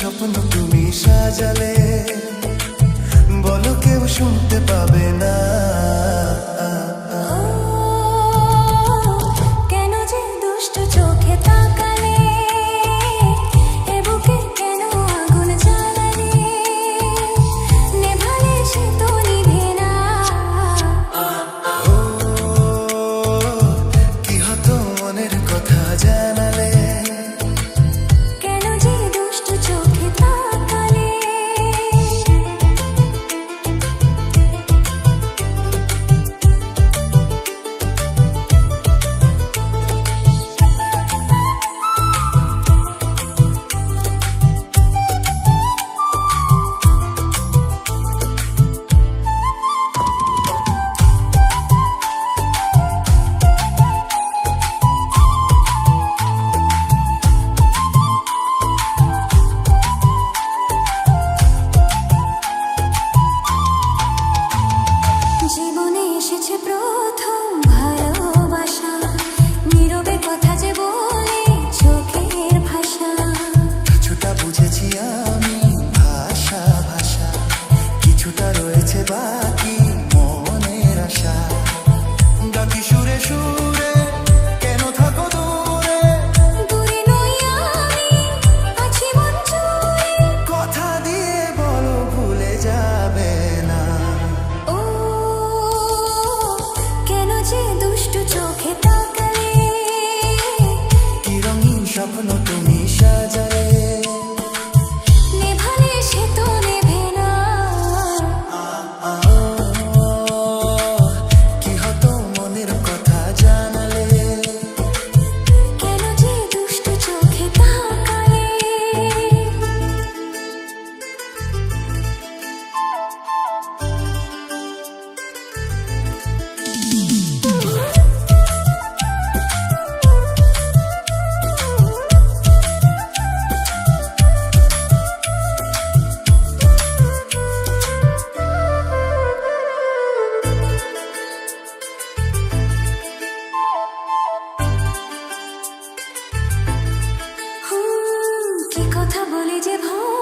স্বপ্ন তুমি সাজালে, বলো কেউ শুনতে পাবে না। কেন যে দুষ্ট চোখে তাকালে, এ বুকে কেন আগুন জ্বালালে, নেভালে সে তো নিভে না। ও কি হতো মনের কথা জানালে, কেন যে দুষ্ট চোখে তাকালে। জীবনে এসেছে প্রথম ভালোবাসা, নীরবে কথা যে বলে চোখের ভাষা। কিছুটা বুঝেছি আমি ভাষা ভাষা, কিছুটা রয়েছে বাকি মনের আশা। ডাকি সুরে সুরে কেন থাকো দূরে, দূরে নই আমি, আছি মন জুড়ে। কথা দিয়ে বলো ভুলে যাবে না। ও কেন যে দুষ্ট চোখে তাকালে, কি রঙিন স্বপ্ন তুমি সাজালে, নেভালে সে তো নেভে না। কি হতো মনের কথা জানালে, কেন যে দুষ্ট চোখে তাকালে। কি কথা বলে যে ভয়